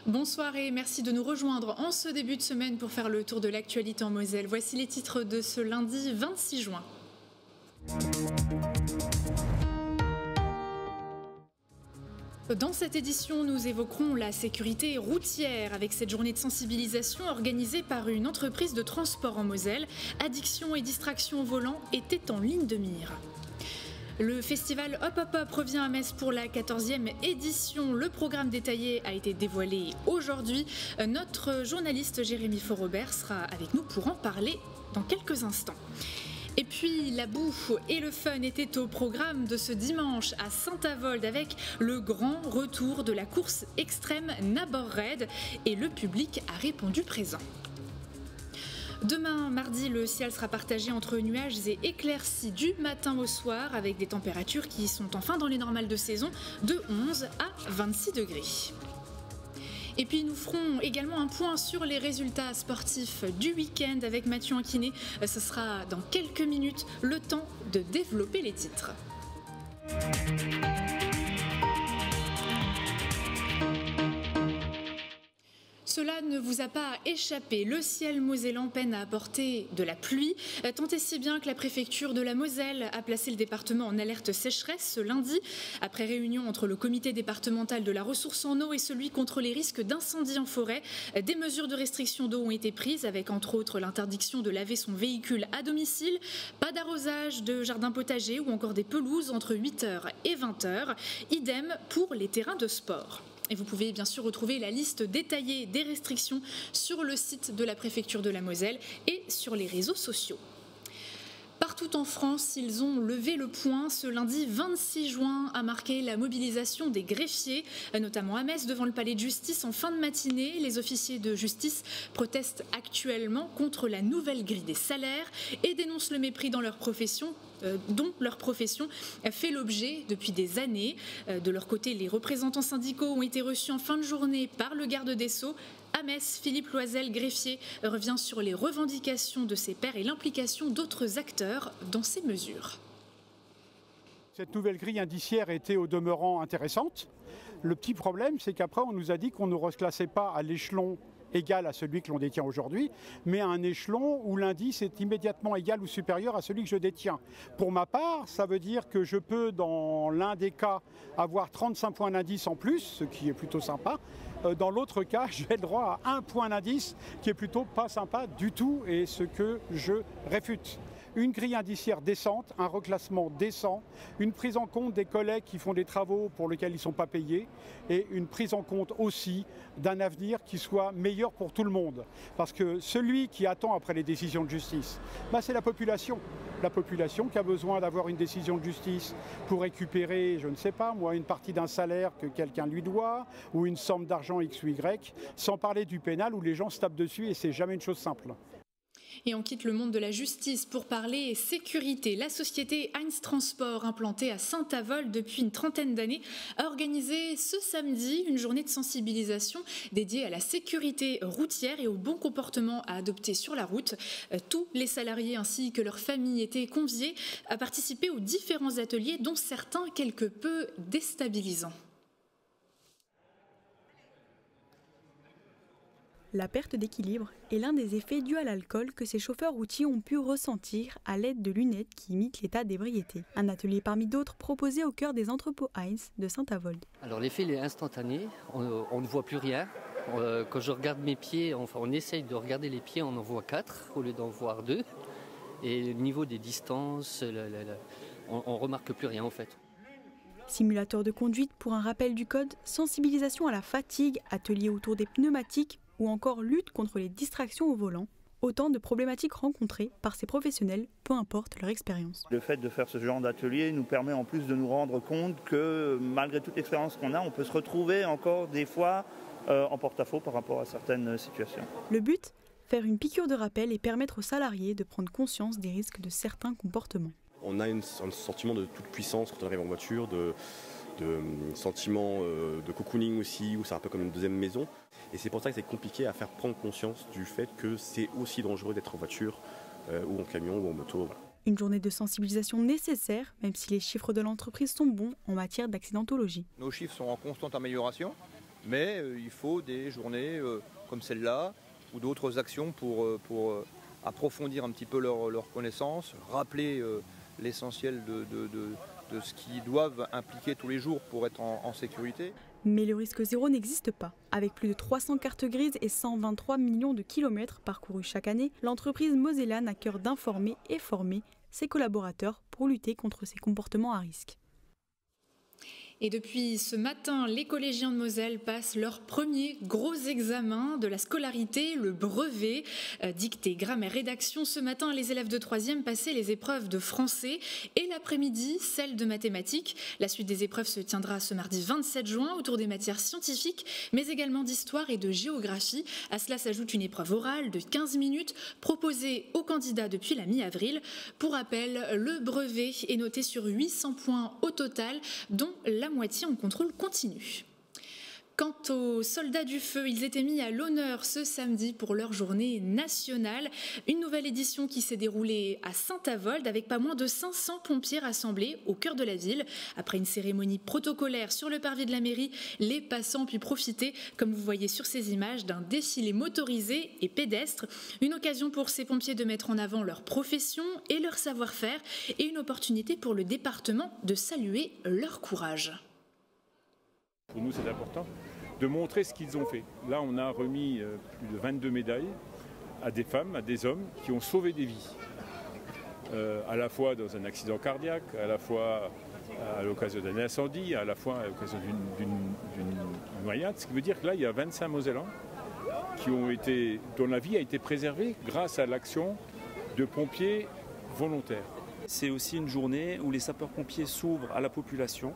Bonsoir et merci de nous rejoindre en ce début de semaine pour faire le tour de l'actualité en Moselle. Voici les titres de ce lundi 26 juin. Dans cette édition, nous évoquerons la sécurité routière avec cette journée de sensibilisation organisée par une entreprise de transport en Moselle. Addiction et distraction au volant étaient en ligne de mire. Le festival Hop Hop Hop revient à Metz pour la 14e édition. Le programme détaillé a été dévoilé aujourd'hui. Notre journaliste Jérémy Faurobert sera avec nous pour en parler dans quelques instants. Et puis la boue et le fun étaient au programme de ce dimanche à Saint-Avold avec le grand retour de la course extrême Nabor Raid et le public a répondu présent. Demain, mardi, le ciel sera partagé entre nuages et éclaircies du matin au soir avec des températures qui sont enfin dans les normales de saison de 11 à 26 degrés. Et puis nous ferons également un point sur les résultats sportifs du week-end avec Mathieu Anquinet. Ce sera dans quelques minutes le temps de développer les titres. Cela ne vous a pas échappé, le ciel mosellan peine à apporter de la pluie, tant et si bien que la préfecture de la Moselle a placé le département en alerte sécheresse ce lundi. Après réunion entre le comité départemental de la ressource en eau et celui contre les risques d'incendie en forêt, des mesures de restriction d'eau ont été prises avec entre autres l'interdiction de laver son véhicule à domicile, pas d'arrosage de jardin potager ou encore des pelouses entre 8h et 20h, idem pour les terrains de sport. Et vous pouvez bien sûr retrouver la liste détaillée des restrictions sur le site de la préfecture de la Moselle et sur les réseaux sociaux. Partout en France, ils ont levé le poing. Ce lundi 26 juin a marqué la mobilisation des greffiers, notamment à Metz devant le palais de justice en fin de matinée. Les officiers de justice protestent actuellement contre la nouvelle grille des salaires et dénoncent le mépris dans leur profession dont leur profession fait l'objet depuis des années. De leur côté, les représentants syndicaux ont été reçus en fin de journée par le garde des Sceaux. À Metz, Philippe Loisel, greffier, revient sur les revendications de ses pairs et l'implication d'autres acteurs dans ces mesures. Cette nouvelle grille indiciaire était au demeurant intéressante. Le petit problème, c'est qu'après, on nous a dit qu'on ne reclassait pas à l'échelon égal à celui que l'on détient aujourd'hui, mais à un échelon où l'indice est immédiatement égal ou supérieur à celui que je détiens. Pour ma part, ça veut dire que je peux, dans l'un des cas, avoir 35 points d'indice en plus, ce qui est plutôt sympa. Dans l'autre cas, j'ai le droit à 1 point d'indice, qui est plutôt pas sympa du tout, et ce que je réfute. Une grille indiciaire décente, un reclassement décent, une prise en compte des collègues qui font des travaux pour lesquels ils ne sont pas payés et une prise en compte aussi d'un avenir qui soit meilleur pour tout le monde. Parce que celui qui attend après les décisions de justice, c'est la population. La population qui a besoin d'avoir une décision de justice pour récupérer, je ne sais pas moi, une partie d'un salaire que quelqu'un lui doit ou une somme d'argent X ou Y, sans parler du pénal où les gens se tapent dessus et c'est jamais une chose simple. Et on quitte le monde de la justice pour parler sécurité. La société Heinz Transport, implantée à Saint-Avold depuis une trentaine d'années, a organisé ce samedi une journée de sensibilisation dédiée à la sécurité routière et au bon comportement à adopter sur la route. Tous les salariés ainsi que leurs familles étaient conviés à participer aux différents ateliers, dont certains quelque peu déstabilisants. La perte d'équilibre est l'un des effets dus à l'alcool que ces chauffeurs routiers ont pu ressentir à l'aide de lunettes qui imitent l'état d'ébriété. Un atelier parmi d'autres proposé au cœur des entrepôts Heinz de Saint-Avold. Alors l'effet il est instantané, on ne voit plus rien. Quand je regarde mes pieds, on essaye de regarder les pieds, on en voit 4 au lieu d'en voir 2. Et au niveau des distances, on ne remarque plus rien en fait. Simulateur de conduite pour un rappel du code, sensibilisation à la fatigue, atelier autour des pneumatiques, ou encore lutte contre les distractions au volant, autant de problématiques rencontrées par ces professionnels, peu importe leur expérience. Le fait de faire ce genre d'atelier nous permet en plus de nous rendre compte que malgré toute l'expérience qu'on a, on peut se retrouver encore des fois en porte-à-faux par rapport à certaines situations. Le but ? Faire une piqûre de rappel et permettre aux salariés de prendre conscience des risques de certains comportements. On a un sentiment de toute puissance quand on arrive en voiture, de sentiment de cocooning aussi, où c'est un peu comme une deuxième maison. Et c'est pour ça que c'est compliqué à faire prendre conscience du fait que c'est aussi dangereux d'être en voiture ou en camion ou en moto. Voilà. Une journée de sensibilisation nécessaire, même si les chiffres de l'entreprise sont bons en matière d'accidentologie. Nos chiffres sont en constante amélioration, Mais il faut des journées comme celle-là ou d'autres actions pour approfondir un petit peu leur connaissance, rappeler l'essentiel de ce qu'ils doivent impliquer tous les jours pour être en sécurité. Mais le risque zéro n'existe pas. Avec plus de 300 cartes grises et 123 millions de kilomètres parcourus chaque année, l'entreprise Mosellane a cœur d'informer et former ses collaborateurs pour lutter contre ces comportements à risque. Et depuis ce matin, les collégiens de Moselle passent leur premier gros examen de la scolarité, le brevet. Dictée, grammaire, rédaction. Ce matin, les élèves de 3e passaient les épreuves de français et l'après-midi, celle de mathématiques. La suite des épreuves se tiendra ce mardi 27 juin autour des matières scientifiques, mais également d'histoire et de géographie. À cela s'ajoute une épreuve orale de 15 minutes proposée aux candidats depuis la mi-avril. Pour rappel, le brevet est noté sur 800 points au total, dont la moitié en contrôle continu. Quant aux soldats du feu, ils étaient mis à l'honneur ce samedi pour leur journée nationale. Une nouvelle édition qui s'est déroulée à Saint-Avold avec pas moins de 500 pompiers rassemblés au cœur de la ville. Après une cérémonie protocolaire sur le parvis de la mairie, les passants ont pu profiter, comme vous voyez sur ces images, d'un défilé motorisé et pédestre. Une occasion pour ces pompiers de mettre en avant leur profession et leur savoir-faire et une opportunité pour le département de saluer leur courage. Pour nous, c'est important de montrer ce qu'ils ont fait. Là, on a remis plus de 22 médailles à des femmes, à des hommes qui ont sauvé des vies. À la fois dans un accident cardiaque, à la fois à l'occasion d'un incendie, à la fois à l'occasion d'une noyade. Ce qui veut dire que là, il y a 25 Mosellans dont la vie a été préservée grâce à l'action de pompiers volontaires. C'est aussi une journée où les sapeurs-pompiers s'ouvrent à la population,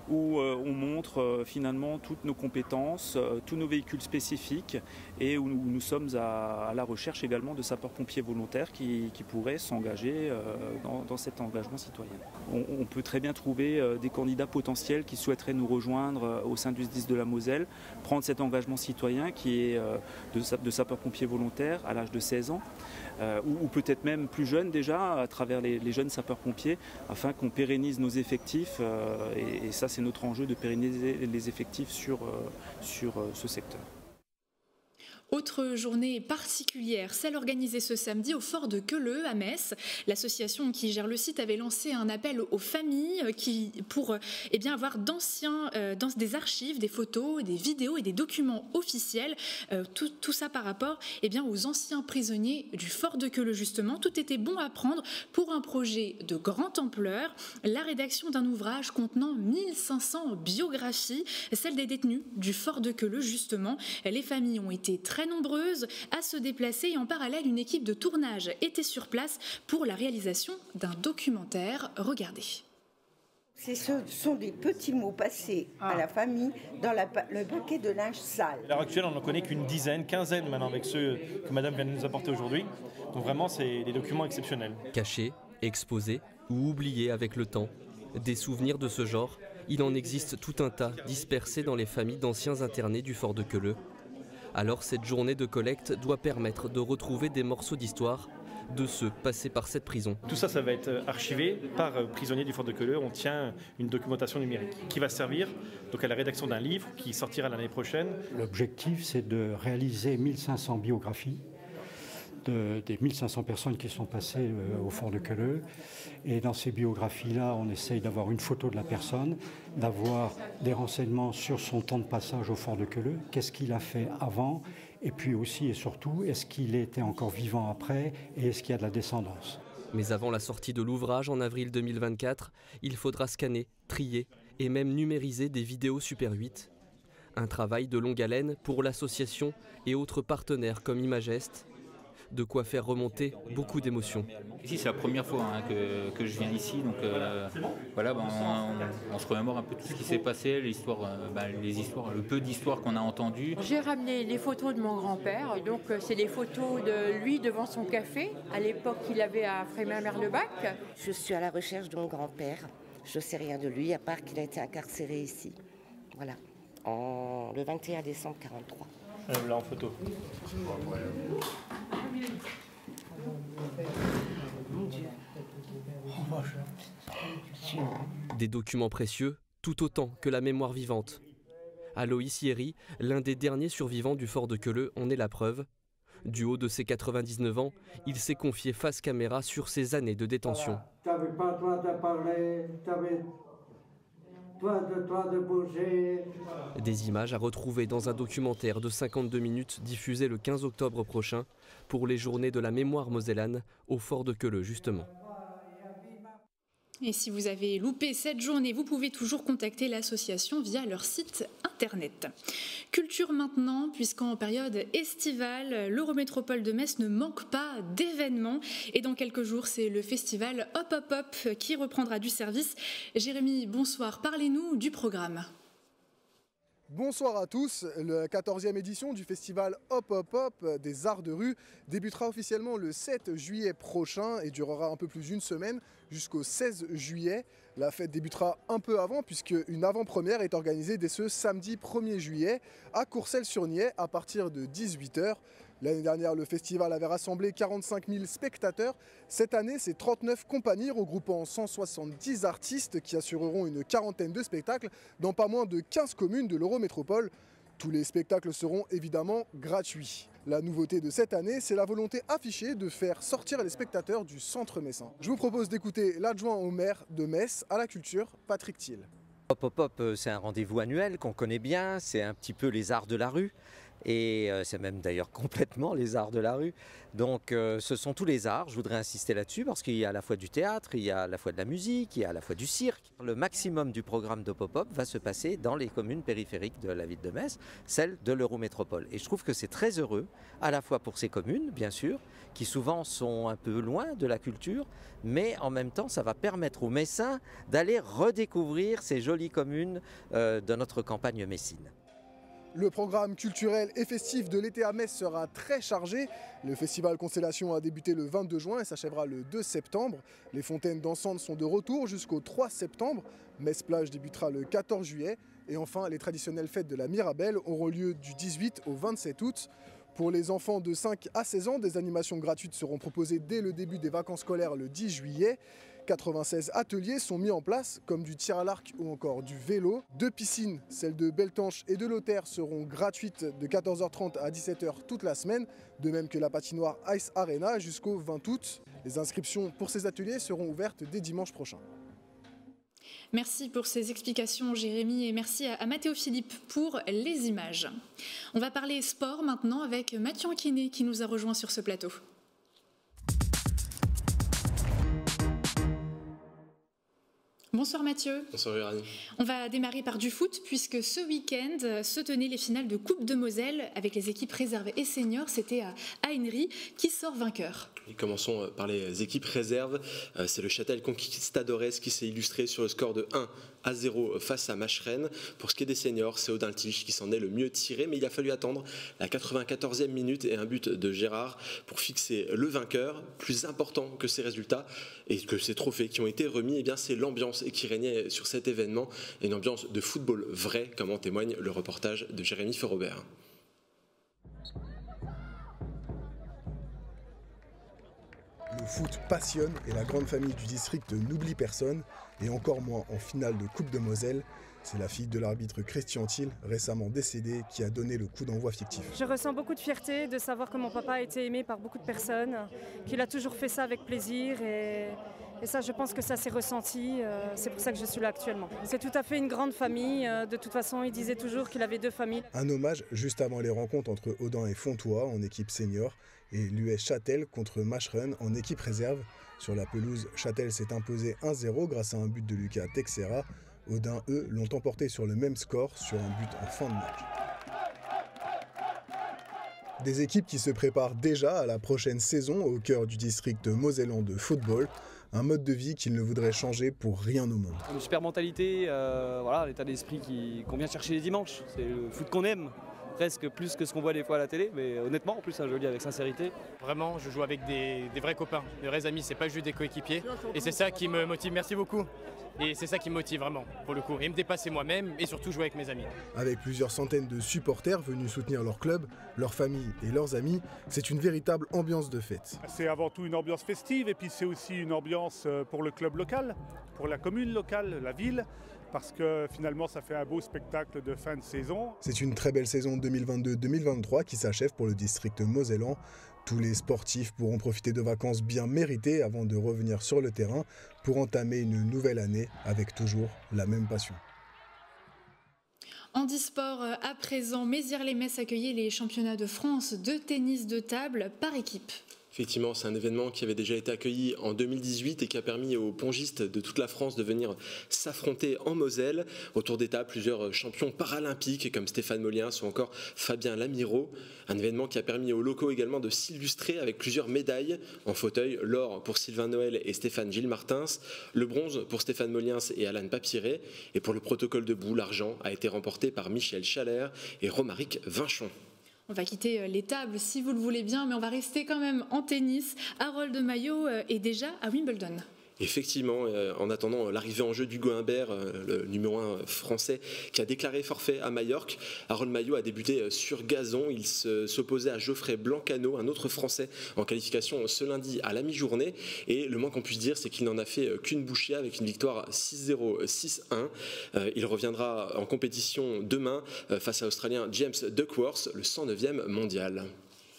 où on montre finalement toutes nos compétences, tous nos véhicules spécifiques et où nous sommes à la recherche également de sapeurs-pompiers volontaires qui pourraient s'engager dans cet engagement citoyen. On peut très bien trouver des candidats potentiels qui souhaiteraient nous rejoindre au sein du SDIS de la Moselle, prendre cet engagement citoyen qui est de sapeurs-pompiers volontaires à l'âge de 16 ans, ou peut-être même plus jeunes déjà, à travers les jeunes sapeurs-pompiers, afin qu'on pérennise nos effectifs, et ça c'est notre enjeu de pérenniser les effectifs sur ce secteur. Autre journée particulière, celle organisée ce samedi au fort de Queuleux à Metz. L'association qui gère le site avait lancé un appel aux familles pour avoir des archives, des photos, des vidéos et des documents officiels. Tout ça par rapport aux anciens prisonniers du fort de Queuleux justement. Tout était bon à prendre pour un projet de grande ampleur. La rédaction d'un ouvrage contenant 1500 biographies, celles des détenus du fort de Queuleux justement. Les familles ont été très nombreuses à se déplacer et en parallèle une équipe de tournage était sur place pour la réalisation d'un documentaire. Regardez. Ce sont des petits mots passés à la famille dans le paquet de linge sale. À l'heure actuelle, on n'en connaît qu'une dizaine, quinzaine maintenant avec ceux que Madame vient de nous apporter aujourd'hui. Donc vraiment, c'est des documents exceptionnels. Cachés, exposés ou oubliés avec le temps, des souvenirs de ce genre, il en existe tout un tas dispersés dans les familles d'anciens internés du fort de Queuleux. Alors cette journée de collecte doit permettre de retrouver des morceaux d'histoire de ceux passés par cette prison. Tout ça, ça va être archivé par prisonniers du fort de Queuleux. On tient une documentation numérique qui va servir donc à la rédaction d'un livre qui sortira l'année prochaine. L'objectif, c'est de réaliser 1500 biographies des 1500 personnes qui sont passées au fort de Queuleux. Et dans ces biographies-là, on essaye d'avoir une photo de la personne, d'avoir des renseignements sur son temps de passage au fort de Queuleux, qu'est-ce qu'il a fait avant, et puis aussi et surtout, est-ce qu'il était encore vivant après, et est-ce qu'il y a de la descendance. Mais avant la sortie de l'ouvrage en avril 2024, il faudra scanner, trier et même numériser des vidéos Super 8. Un travail de longue haleine pour l'association et autres partenaires comme Imagest. De quoi faire remonter beaucoup d'émotions. Ici, c'est la première fois que je viens ici, donc voilà, on se remémore un peu tout ce qui s'est passé, les histoires, le peu d'histoires qu'on a entendues. J'ai ramené les photos de mon grand-père, donc c'est les photos de lui devant son café, à l'époque qu'il avait à Frémin-Merlebac. Je suis à la recherche de mon grand-père, je ne sais rien de lui, à part qu'il a été incarcéré ici, voilà, le 21 décembre 1943. Là en photo. Des documents précieux, tout autant que la mémoire vivante. Aloïs Yeri, l'un des derniers survivants du fort de Queuleux, en est la preuve. Du haut de ses 99 ans, il s'est confié face caméra sur ses années de détention. T'avais pas le droit de parler, t'avais pas le droit de bouger. Des images à retrouver dans un documentaire de 52 minutes diffusé le 15 octobre prochain pour les journées de la mémoire mosellane au fort de Queuleux justement. Et si vous avez loupé cette journée, vous pouvez toujours contacter l'association via leur site internet. Culture maintenant, puisqu'en période estivale, l'Eurométropole de Metz ne manque pas d'événements. Et dans quelques jours, c'est le festival Hop Hop Hop qui reprendra du service. Jérémy, bonsoir, parlez-nous du programme. Bonsoir à tous, la 14e édition du festival Hop Hop Hop des arts de rue débutera officiellement le 7 juillet prochain et durera un peu plus d'une semaine jusqu'au 16 juillet. La fête débutera un peu avant puisque une avant-première est organisée dès ce samedi 1er juillet à Courcelles-sur-Nied à partir de 18 h. L'année dernière, le festival avait rassemblé 45 000 spectateurs. Cette année, c'est 39 compagnies regroupant 170 artistes qui assureront une quarantaine de spectacles dans pas moins de 15 communes de l'Eurométropole. Tous les spectacles seront évidemment gratuits. La nouveauté de cette année, c'est la volonté affichée de faire sortir les spectateurs du centre messin. Je vous propose d'écouter l'adjoint au maire de Metz à la culture, Patrick Thiel. Hop Hop Hop, c'est un rendez-vous annuel qu'on connaît bien, c'est un petit peu les arts de la rue. Et c'est même d'ailleurs complètement les arts de la rue. Donc ce sont tous les arts, je voudrais insister là-dessus parce qu'il y a à la fois du théâtre, il y a à la fois de la musique, il y a à la fois du cirque. Le maximum du programme de Hop Hop va se passer dans les communes périphériques de la ville de Metz, celles de l'Eurométropole. Et je trouve que c'est très heureux, à la fois pour ces communes, bien sûr, qui souvent sont un peu loin de la culture, mais en même temps ça va permettre aux Messins d'aller redécouvrir ces jolies communes de notre campagne messine. Le programme culturel et festif de l'été à Metz sera très chargé. Le festival Constellation a débuté le 22 juin et s'achèvera le 2 septembre. Les fontaines dansantes sont de retour jusqu'au 3 septembre. Metz Plage débutera le 14 juillet. Et enfin, les traditionnelles fêtes de la Mirabelle auront lieu du 18 au 27 août. Pour les enfants de 5 à 16 ans, des animations gratuites seront proposées dès le début des vacances scolaires le 10 juillet. 96 ateliers sont mis en place, comme du tir à l'arc ou encore du vélo. 2 piscines, celles de Beltanche et de Lothaire, seront gratuites de 14h30 à 17h toute la semaine, de même que la patinoire Ice Arena jusqu'au 20 août. Les inscriptions pour ces ateliers seront ouvertes dès dimanche prochain. Merci pour ces explications, Jérémy, et merci à Mathéo Philippe pour les images. On va parler sport maintenant avec Mathieu Anquinet qui nous a rejoint sur ce plateau. Bonsoir Mathieu. Bonsoir Véronique. On va démarrer par du foot puisque ce week-end se tenaient les finales de Coupe de Moselle avec les équipes réservées et seniors. C'était à Henry qui sort vainqueur. Et commençons par les équipes réserves. C'est le Châtel Conquistadores qui s'est illustré sur le score de 1-0 face à Macheren. Pour ce qui est des seniors, c'est Audin Tige qui s'en est le mieux tiré, mais il a fallu attendre la 94e minute et un but de Gérard pour fixer le vainqueur. Plus important que ces résultats et que ces trophées qui ont été remis, eh bien, c'est l'ambiance qui régnait sur cet événement, et une ambiance de football vrai, comme en témoigne le reportage de Jérémy Ferrobert. Le foot passionne et la grande famille du district n'oublie personne, et encore moins en finale de Coupe de Moselle. C'est la fille de l'arbitre Christian Thiel, récemment décédé, qui a donné le coup d'envoi fictif. Je ressens beaucoup de fierté de savoir que mon papa a été aimé par beaucoup de personnes, qu'il a toujours fait ça avec plaisir et ça, je pense que ça s'est ressenti. C'est pour ça que je suis là actuellement. C'est tout à fait une grande famille. De toute façon, il disait toujours qu'il avait 2 familles. Un hommage juste avant les rencontres entre Audin et Fontois en équipe senior et l'US Châtel contre Macheren en équipe réserve. Sur la pelouse, Châtel s'est imposé 1-0 grâce à un but de Lucas Texera. Audin, eux, l'ont emporté sur le même score sur un but en fin de match. Des équipes qui se préparent déjà à la prochaine saison au cœur du district mosellan de football. Un mode de vie qu'ils ne voudraient changer pour rien au monde. Une super mentalité, voilà, l'état d'esprit qu'on vient chercher les dimanches. C'est le foot qu'on aime, presque plus que ce qu'on voit des fois à la télé, mais honnêtement, en plus, je le dis avec sincérité. Vraiment, je joue avec des vrais copains, des vrais amis, c'est pas juste des coéquipiers. Et c'est ça qui me motive, merci beaucoup. Et c'est ça qui me motive vraiment, pour le coup. Et me dépasser moi-même et surtout jouer avec mes amis. Avec plusieurs centaines de supporters venus soutenir leur club, leur famille et leurs amis, c'est une véritable ambiance de fête. C'est avant tout une ambiance festive et puis c'est aussi une ambiance pour le club local, pour la commune locale, la ville. parce que finalement ça fait un beau spectacle de fin de saison. C'est une très belle saison 2022-2023 qui s'achève pour le district mosellan. Tous les sportifs pourront profiter de vacances bien méritées avant de revenir sur le terrain pour entamer une nouvelle année avec toujours la même passion. Handisport à présent, Mézières-les-Messes accueillait les championnats de France de tennis de table par équipe. Effectivement, c'est un événement qui avait déjà été accueilli en 2018 et qui a permis aux pongistes de toute la France de venir s'affronter en Moselle. Autour des tables, plusieurs champions paralympiques comme Stéphane Moliens ou encore Fabien Lamiraud. Un événement qui a permis aux locaux également de s'illustrer avec plusieurs médailles. En fauteuil, l'or pour Sylvain Noël et Stéphane Gilles Martins, le bronze pour Stéphane Moliens et Alan Papiré. Et pour le protocole debout, l'argent a été remporté par Michel Chalère et Romaric Vinchon. On va quitter les tables si vous le voulez bien, mais on va rester quand même en tennis. Harold Maillot est déjà à Wimbledon. Effectivement, en attendant l'arrivée en jeu d'Hugo Humbert, le numéro 1 français, qui a déclaré forfait à Majorque, Harold Maillot a débuté sur gazon. Il s'opposait à Geoffrey Blancano, un autre français en qualification ce lundi à la mi-journée. Et le moins qu'on puisse dire, c'est qu'il n'en a fait qu'une bouchée avec une victoire 6-0, 6-1. Il reviendra en compétition demain face à l'Australien James Duckworth, le 109e mondial.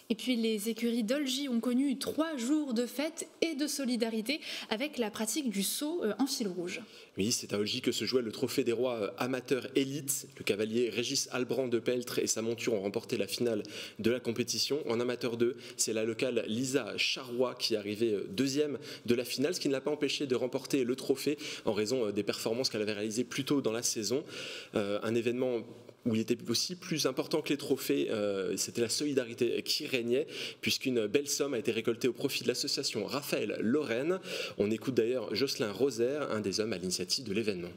Et puis les écuries d'Olgy ont connu 3 jours de fête et de solidarité avec la pratique du saut en fil rouge. Oui, c'est à Olgy que se jouait le trophée des rois amateur élite. Le cavalier Régis Albrand de Peltre et sa monture ont remporté la finale de la compétition. En amateur 2, c'est la locale Lisa Charrois qui est arrivée deuxième de la finale, ce qui ne l'a pas empêché de remporter le trophée en raison des performances qu'elle avait réalisées plus tôt dans la saison. Un événement où il était aussi plus important que les trophées, c'était la solidarité qui régnait, puisqu'une belle somme a été récoltée au profit de l'association Raphaël Lorraine. On écoute d'ailleurs Jocelyn Rosaire, un des hommes à l'initiative de l'événement.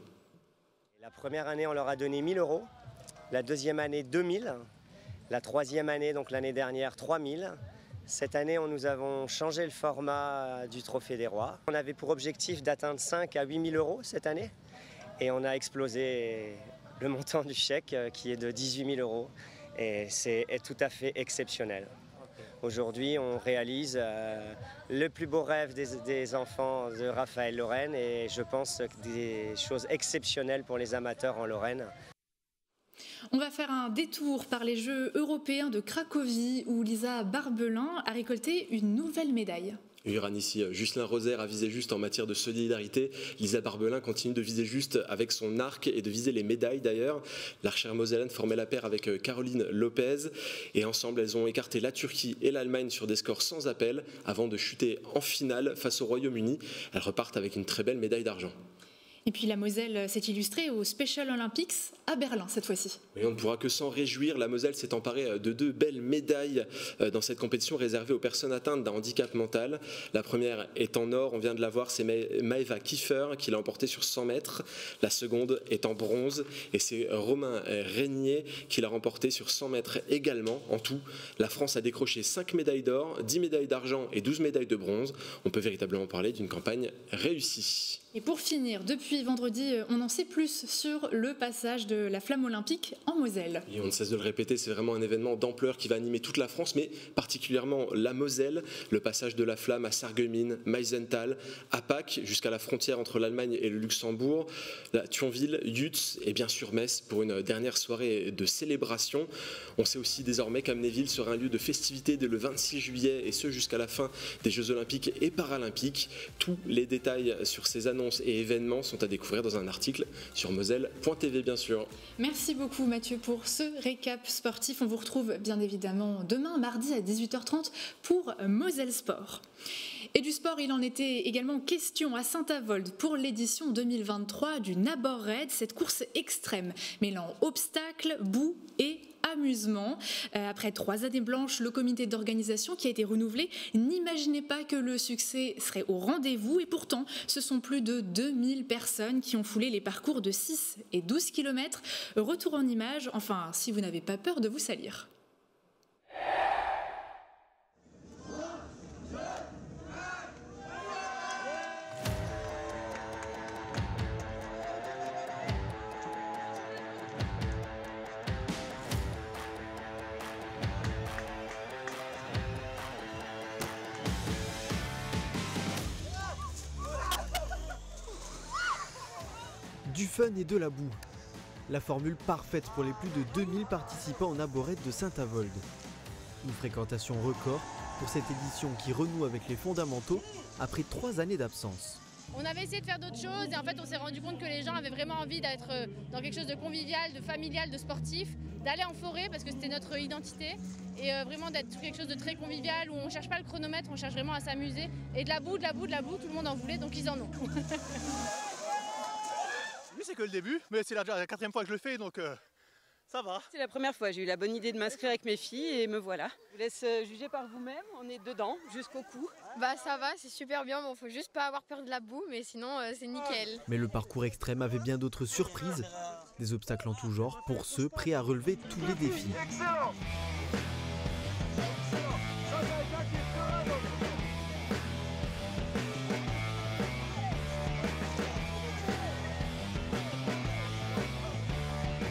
La première année, on leur a donné 1 000 €, la deuxième année 2 000, la troisième année, donc l'année dernière, 3 000. Cette année, nous avons changé le format du Trophée des Rois. On avait pour objectif d'atteindre 5 à 8 000 € cette année, et on a explosé le montant du chèque qui est de 18 000 € et c'est tout à fait exceptionnel. Aujourd'hui, on réalise le plus beau rêve des enfants de Raphaël Lorraine et je pense des choses exceptionnelles pour les amateurs en Lorraine. On va faire un détour par les Jeux européens de Cracovie où Lisa Barbelin a récolté une nouvelle médaille. Uran ici, Jocelyn Rosaire a visé juste en matière de solidarité. Lisa Barbelin continue de viser juste avec son arc et de viser les médailles d'ailleurs. L'archère mosellane formait la paire avec Caroline Lopez et ensemble elles ont écarté la Turquie et l'Allemagne sur des scores sans appel avant de chuter en finale face au Royaume-Uni. Elles repartent avec une très belle médaille d'argent. Et puis la Moselle s'est illustrée aux Special Olympics à Berlin cette fois-ci. Et on ne pourra que s'en réjouir. La Moselle s'est emparée de 2 belles médailles dans cette compétition réservée aux personnes atteintes d'un handicap mental. La première est en or, on vient de la voir, c'est Maëva Kiefer qui l'a emportée sur 100 mètres. La seconde est en bronze et c'est Romain Régnier qui l'a remportée sur 100 mètres également. En tout, la France a décroché 5 médailles d'or, 10 médailles d'argent et 12 médailles de bronze. On peut véritablement parler d'une campagne réussie. Et pour finir, depuis vendredi, on en sait plus sur le passage de la flamme olympique en Moselle. Et on ne cesse de le répéter, c'est vraiment un événement d'ampleur qui va animer toute la France, mais particulièrement la Moselle. Le passage de la flamme à Sarreguemines, Meisenthal, à Pâques, jusqu'à la frontière entre l'Allemagne et le Luxembourg, la Thionville, Yutz et bien sûr Metz pour une dernière soirée de célébration. On sait aussi désormais qu'Amnéville sera un lieu de festivité dès le 26 juillet et ce jusqu'à la fin des Jeux Olympiques et Paralympiques. Tous les détails sur ces annonces et événements sont à découvrir dans un article sur moselle.tv bien sûr. Merci beaucoup Mathieu pour ce récap sportif. On vous retrouve bien évidemment demain mardi à 18h30 pour Moselle Sport. Et du sport, il en était également question à Saint-Avold pour l'édition 2023 du Nabor Raid, cette course extrême mêlant obstacles, boue et amusement. Après 3 années blanches, le comité d'organisation qui a été renouvelé n'imaginait pas que le succès serait au rendez-vous et pourtant ce sont plus de 2000 personnes qui ont foulé les parcours de 6 et 12 km. Retour en images, enfin si vous n'avez pas peur de vous salir. Du fun et de la boue. La formule parfaite pour les plus de 2000 participants en arborète de Saint-Avold. Une fréquentation record pour cette édition qui renoue avec les fondamentaux après 3 années d'absence. On avait essayé de faire d'autres choses et en fait on s'est rendu compte que les gens avaient vraiment envie d'être dans quelque chose de convivial, de familial, de sportif, d'aller en forêt parce que c'était notre identité et vraiment d'être quelque chose de très convivial où on ne cherche pas le chronomètre, on cherche vraiment à s'amuser et de la boue, tout le monde en voulait donc ils en ont. Oui, c'est que le début, mais c'est la 4e fois que je le fais donc ça va. C'est la première fois, j'ai eu la bonne idée de m'inscrire avec mes filles et me voilà. Je vous laisse juger par vous-même, on est dedans jusqu'au cou. Bah ça va, c'est super bien, bon faut juste pas avoir peur de la boue mais sinon c'est nickel. Mais le parcours extrême avait bien d'autres surprises, des obstacles en tout genre pour ceux prêts à relever tous les défis.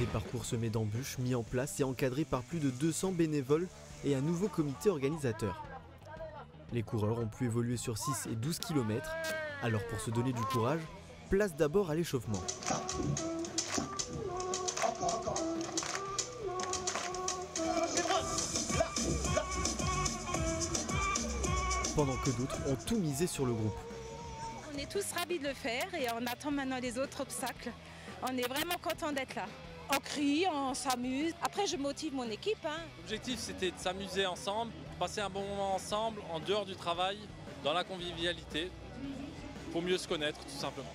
Des parcours semés d'embûches, mis en place et encadrés par plus de 200 bénévoles et un nouveau comité organisateur. Les coureurs ont pu évoluer sur 6 et 12 km, alors pour se donner du courage, place d'abord à l'échauffement. Pendant que d'autres ont tout misé sur le groupe. On est tous ravis de le faire et on attend maintenant les autres obstacles. On est vraiment content d'être là. On crie, on s'amuse. Après, je motive mon équipe. L'objectif, c'était de s'amuser ensemble, passer un bon moment ensemble, en dehors du travail, dans la convivialité, pour mieux se connaître, tout simplement.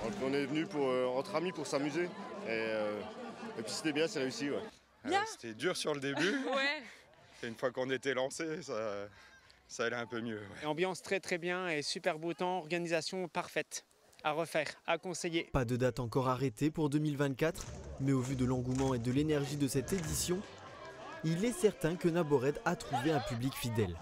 Donc, on est venu entre amis pour s'amuser. Et puis c'était bien, c'est réussi. Ouais. C'était dur sur le début. Ouais. Et une fois qu'on était lancé, ça allait un peu mieux. Ouais. Ambiance très bien et super beau temps, organisation parfaite. À refaire, à conseiller. Pas de date encore arrêtée pour 2024, mais au vu de l'engouement et de l'énergie de cette édition, il est certain que Naborède a trouvé un public fidèle.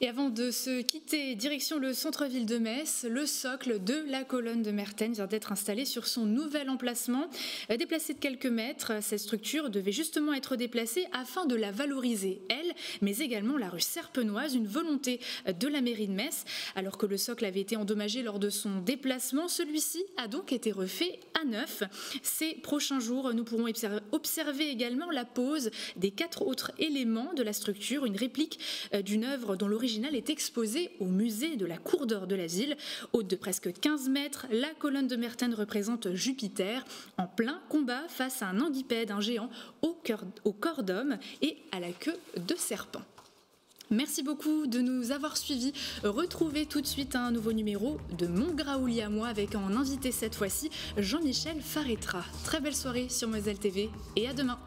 Et avant de se quitter, direction le centre-ville de Metz, le socle de la colonne de Mertens vient d'être installé sur son nouvel emplacement. Déplacée de quelques mètres, cette structure devait justement être déplacée afin de la valoriser, elle, mais également la rue Serpenoise, une volonté de la mairie de Metz. Alors que le socle avait été endommagé lors de son déplacement, celui-ci a donc été refait à neuf. Ces prochains jours, nous pourrons observer également la pose des 4 autres éléments de la structure, une réplique d'une œuvre dont l'original est exposée au musée de la Cour d'Or de l'Asile. Haute de presque 15 mètres, la colonne de Mertens représente Jupiter en plein combat face à un anguipède, un géant au corps d'homme et à la queue de serpent. Merci beaucoup de nous avoir suivis. Retrouvez tout de suite un nouveau numéro de Mon Graouli à moi avec en invité cette fois-ci Jean-Michel Faretra. Très belle soirée sur Moselle TV et à demain.